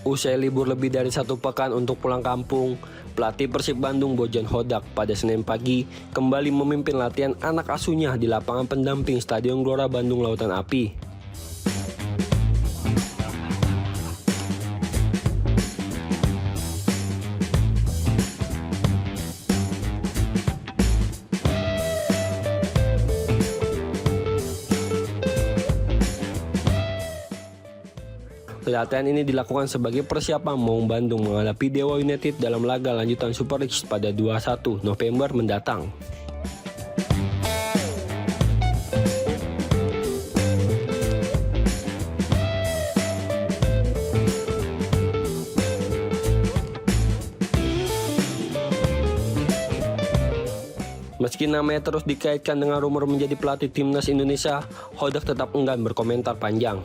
Usai libur lebih dari 1 pekan untuk pulang kampung, pelatih Persib Bandung Bojan Hodak pada Senin pagi kembali memimpin latihan anak asuhnya di lapangan pendamping Stadion Gelora Bandung Lautan Api. Latihan ini dilakukan sebagai persiapan Maung Bandung menghadapi Dewa United dalam laga lanjutan Super League pada 21 November mendatang. Meski namanya terus dikaitkan dengan rumor menjadi pelatih timnas Indonesia, Hodak tetap enggan berkomentar panjang.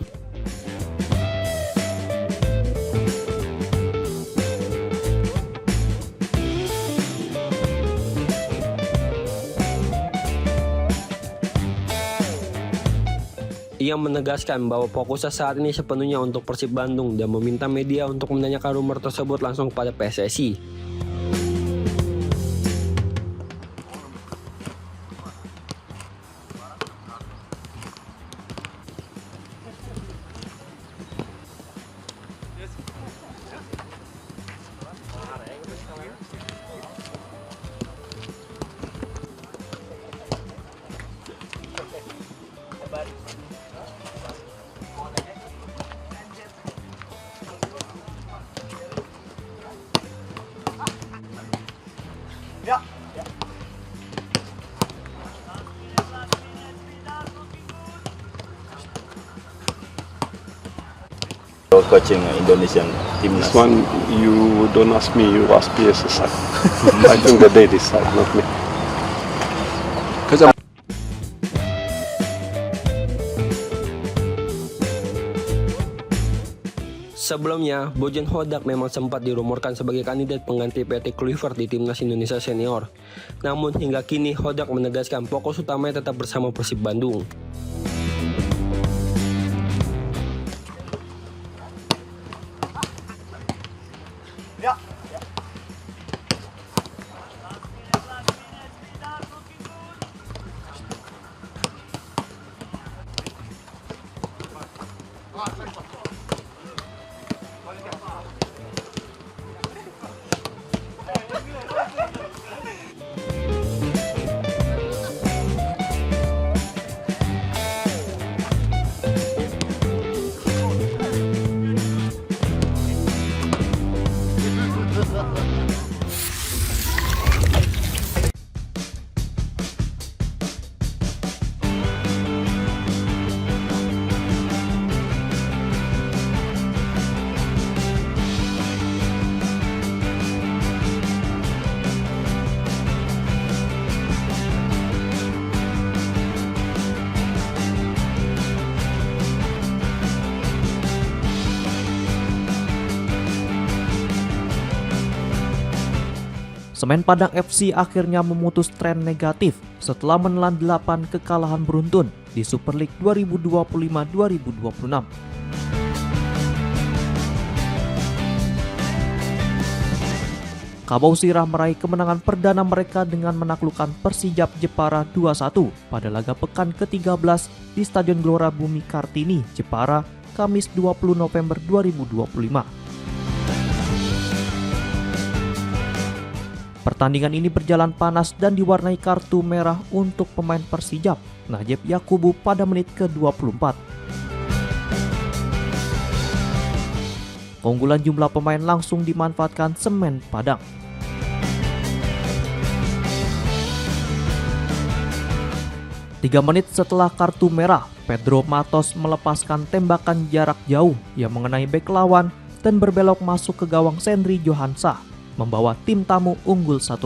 Ia menegaskan bahwa fokusnya saat ini sepenuhnya untuk Persib Bandung dan meminta media untuk menanyakan rumor tersebut langsung kepada PSSI. Coaching Indonesian timnas. This one you don't ask me, you ask PSSI. I think that they decide, not me. Sebelumnya, Bojan Hodak memang sempat dirumorkan sebagai kandidat pengganti Patrick Kluivert di timnas Indonesia senior. Namun hingga kini Hodak menegaskan fokus utamanya tetap bersama Persib Bandung. Semen Padang FC akhirnya memutus tren negatif setelah menelan 8 kekalahan beruntun di Super League 2025-2026. Kabau Sirah meraih kemenangan perdana mereka dengan menaklukkan Persijap Jepara 2-1 pada laga pekan ke-13 di Stadion Gelora Bumi Kartini, Jepara, Kamis 20 November 2025. Pertandingan ini berjalan panas dan diwarnai kartu merah untuk pemain Persijap, Najib Yakubu pada menit ke-24. Keunggulan jumlah pemain langsung dimanfaatkan Semen Padang. Tiga menit setelah kartu merah, Pedro Matos melepaskan tembakan jarak jauh yang mengenai bek lawan dan berbelok masuk ke gawang Sendri Johansa, membawa tim tamu unggul 1-0.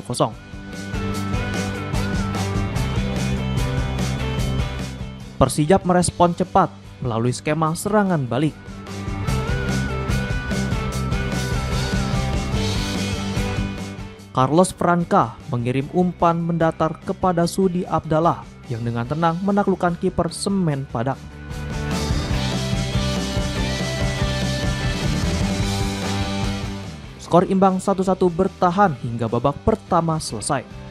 Persijap merespon cepat melalui skema serangan balik. Carlos Franca mengirim umpan mendatar kepada Sudi Abdallah yang dengan tenang menaklukkan kiper Semen Padang. Skor imbang 1-1 bertahan hingga babak pertama selesai.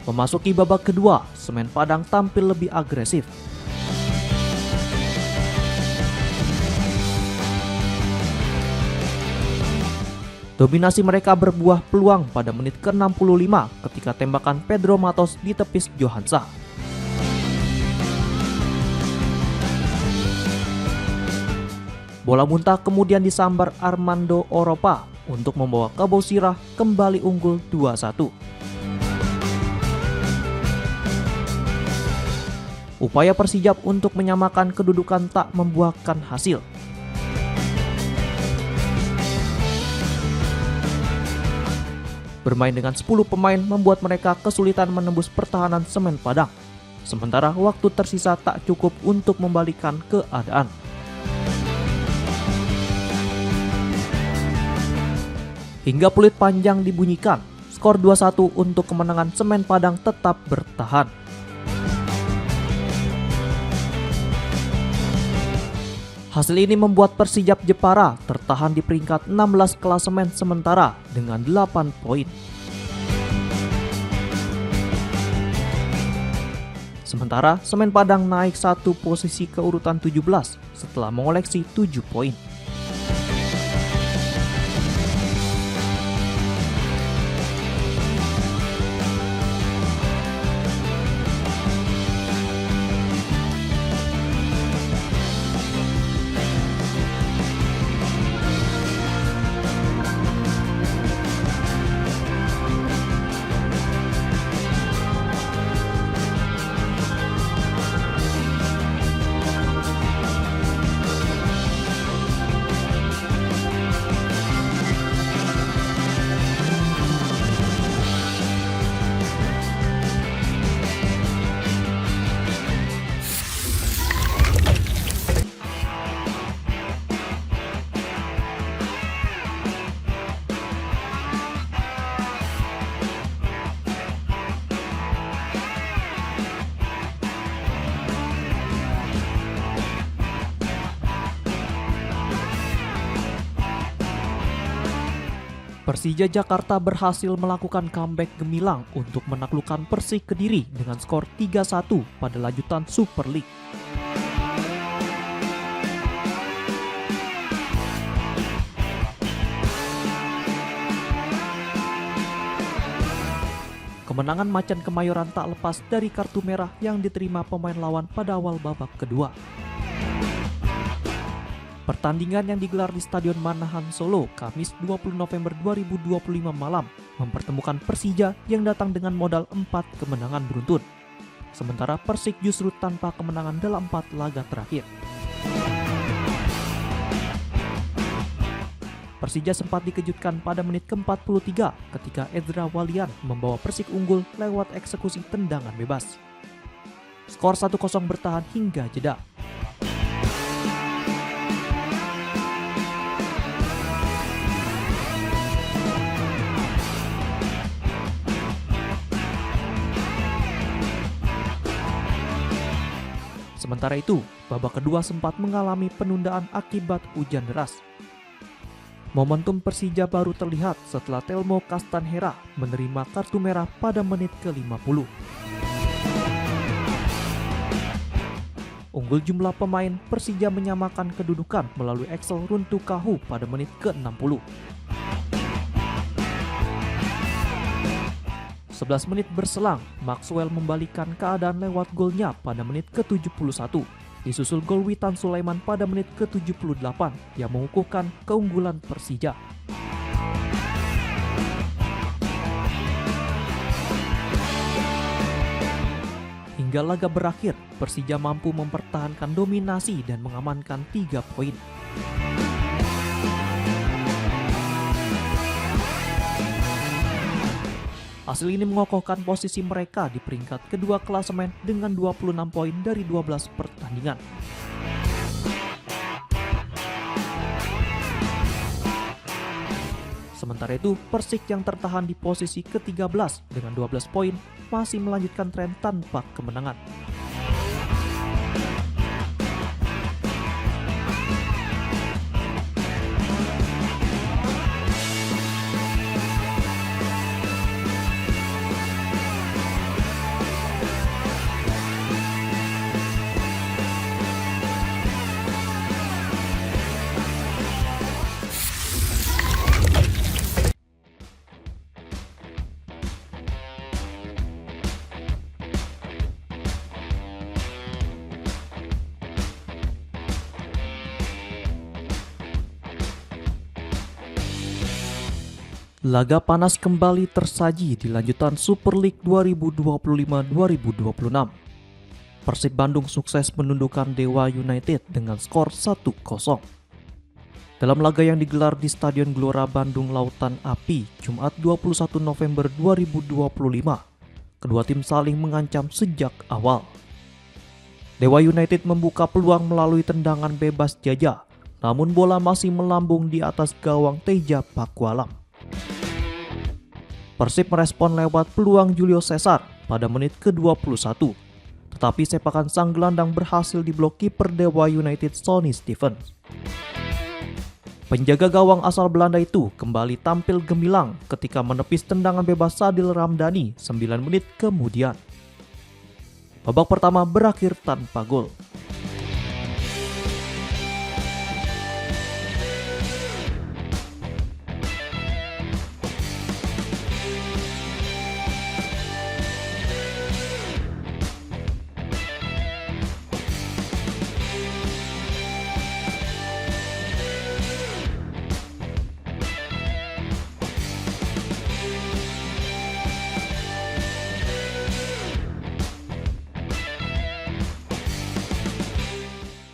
Memasuki babak kedua, Semen Padang tampil lebih agresif. Dominasi mereka berbuah peluang pada menit ke-65 ketika tembakan Pedro Matos ditepis Johansa. Bola muntah kemudian disambar Armando Oropa untuk membawa Kabosirah kembali unggul 2-1. Upaya Persijap untuk menyamakan kedudukan tak membuahkan hasil. Bermain dengan 10 pemain membuat mereka kesulitan menembus pertahanan Semen Padang. Sementara waktu tersisa tak cukup untuk membalikan keadaan. Hingga peluit panjang dibunyikan, skor 2-1 untuk kemenangan Semen Padang tetap bertahan. Hasil ini membuat Persijap Jepara tertahan di peringkat 16 klasemen sementara dengan 8 poin. Sementara Semen Padang naik 1 posisi ke urutan 17 setelah mengoleksi 7 poin. Persija Jakarta berhasil melakukan comeback gemilang untuk menaklukkan Persik Kediri dengan skor 3-1 pada lanjutan Super League. Kemenangan Macan Kemayoran tak lepas dari kartu merah yang diterima pemain lawan pada awal babak kedua. Pertandingan yang digelar di Stadion Manahan Solo, Kamis 20 November 2025 malam, mempertemukan Persija yang datang dengan modal 4 kemenangan beruntun. Sementara Persik justru tanpa kemenangan dalam 4 laga terakhir. Persija sempat dikejutkan pada menit ke-43 ketika Ezra Walian membawa Persik unggul lewat eksekusi tendangan bebas. Skor 1-0 bertahan hingga jeda. Sementara itu, babak kedua sempat mengalami penundaan akibat hujan deras. Momentum Persija baru terlihat setelah Telmo Castanheira menerima kartu merah pada menit ke-50. Unggul jumlah pemain, Persija menyamakan kedudukan melalui Axel Runtukahu pada menit ke-60. 11 menit berselang, Maxwell membalikan keadaan lewat golnya pada menit ke-71. disusul gol Witan Sulaiman pada menit ke-78 yang mengukuhkan keunggulan Persija. Hingga laga berakhir, Persija mampu mempertahankan dominasi dan mengamankan 3 poin. Hasil ini mengokohkan posisi mereka di peringkat kedua klasemen dengan 26 poin dari 12 pertandingan. Sementara itu, Persik yang tertahan di posisi ke-13 dengan 12 poin masih melanjutkan tren tanpa kemenangan. Laga panas kembali tersaji di lanjutan Super League 2025-2026. Persib Bandung sukses menundukkan Dewa United dengan skor 1-0. Dalam laga yang digelar di Stadion Gelora Bandung Lautan Api, Jumat 21 November 2025, kedua tim saling mengancam sejak awal. Dewa United membuka peluang melalui tendangan bebas Jaja, namun bola masih melambung di atas gawang Teja Pakualam. Persib merespon lewat peluang Julio Cesar pada menit ke-21, tetapi sepakan sang gelandang berhasil diblok kiper Dewa United Sonny Stevens. Penjaga gawang asal Belanda itu kembali tampil gemilang ketika menepis tendangan bebas Sadil Ramdhani 9 menit kemudian. Babak pertama berakhir tanpa gol.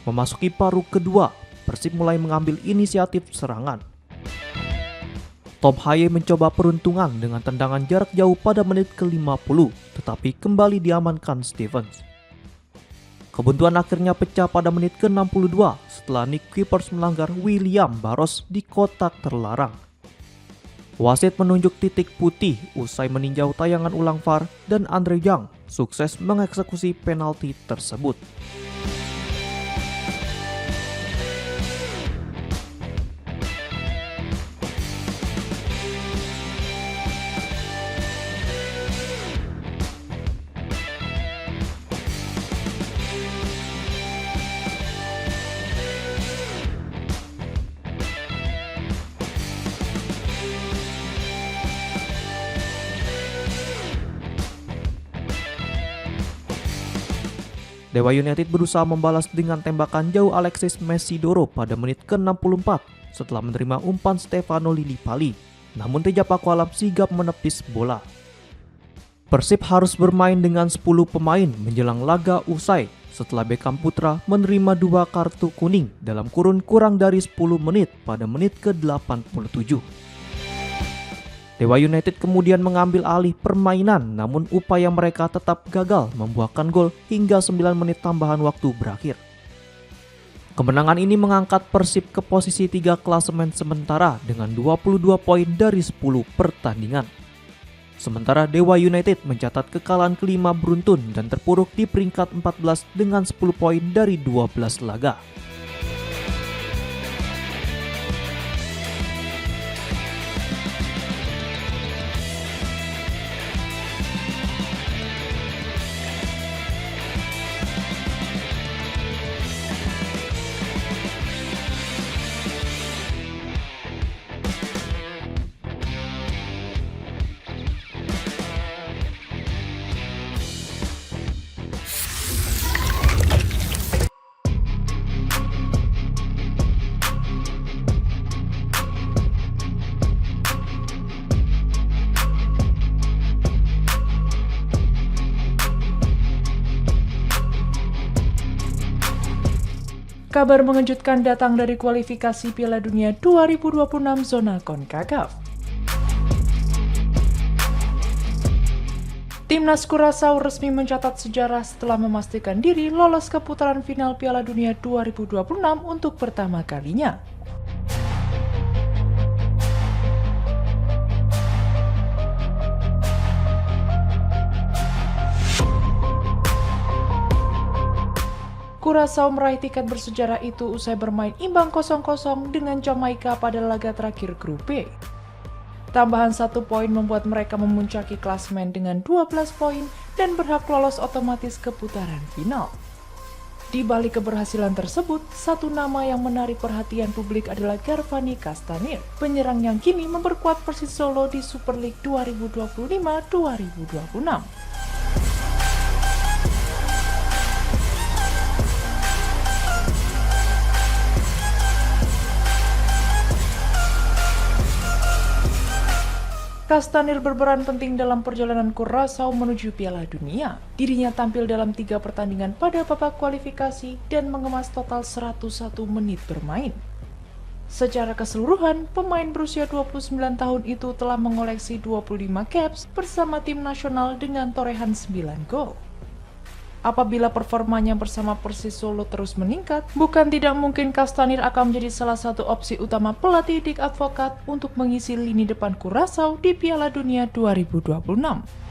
Memasuki paruh kedua, Persib mulai mengambil inisiatif serangan. Tom Haye mencoba peruntungan dengan tendangan jarak jauh pada menit ke-50, tetapi kembali diamankan Stevens. Kebuntuan akhirnya pecah pada menit ke-62 setelah Nick Kuipers melanggar William Barros di kotak terlarang. Wasit menunjuk titik putih usai meninjau tayangan ulang VAR dan Andre Jang sukses mengeksekusi penalti tersebut. Dewa United berusaha membalas dengan tembakan jauh Alexis Mesidoro pada menit ke-64 setelah menerima umpan Stefano Lillipali, namun Teja Pakualam sigap menepis bola. Persib harus bermain dengan 10 pemain menjelang laga usai setelah Beckham Putra menerima 2 kartu kuning dalam kurun kurang dari 10 menit pada menit ke-87. Dewa United kemudian mengambil alih permainan, namun upaya mereka tetap gagal membuahkan gol hingga 9 menit tambahan waktu berakhir. Kemenangan ini mengangkat Persib ke posisi 3 klasemen sementara dengan 22 poin dari 10 pertandingan. Sementara Dewa United mencatat kekalahan kelima beruntun dan terpuruk di peringkat 14 dengan 10 poin dari 12 laga. kabar mengejutkan datang dari kualifikasi Piala Dunia 2026 zona CONCACAF. Timnas Curaçao resmi mencatat sejarah setelah memastikan diri lolos ke putaran final Piala Dunia 2026 untuk pertama kalinya. Curaçao meraih tiket bersejarah itu usai bermain imbang 0-0 dengan Jamaika pada laga terakhir grup B. Tambahan 1 poin membuat mereka memuncaki klasemen dengan 12 poin dan berhak lolos otomatis ke putaran final. Di balik keberhasilan tersebut, satu nama yang menarik perhatian publik adalah Garfani Castanir, penyerang yang kini memperkuat Persis Solo di Super League 2025-2026. Castanir berperan penting dalam perjalanan Curaçao menuju Piala Dunia. Dirinya tampil dalam 3 pertandingan pada babak kualifikasi dan mengemas total 101 menit bermain. Secara keseluruhan, pemain berusia 29 tahun itu telah mengoleksi 25 caps bersama tim nasional dengan torehan 9 gol. Apabila performanya bersama Persis Solo terus meningkat, bukan tidak mungkin Castanir akan menjadi salah satu opsi utama pelatih Dick Advocaat untuk mengisi lini depan Curaçao di Piala Dunia 2026.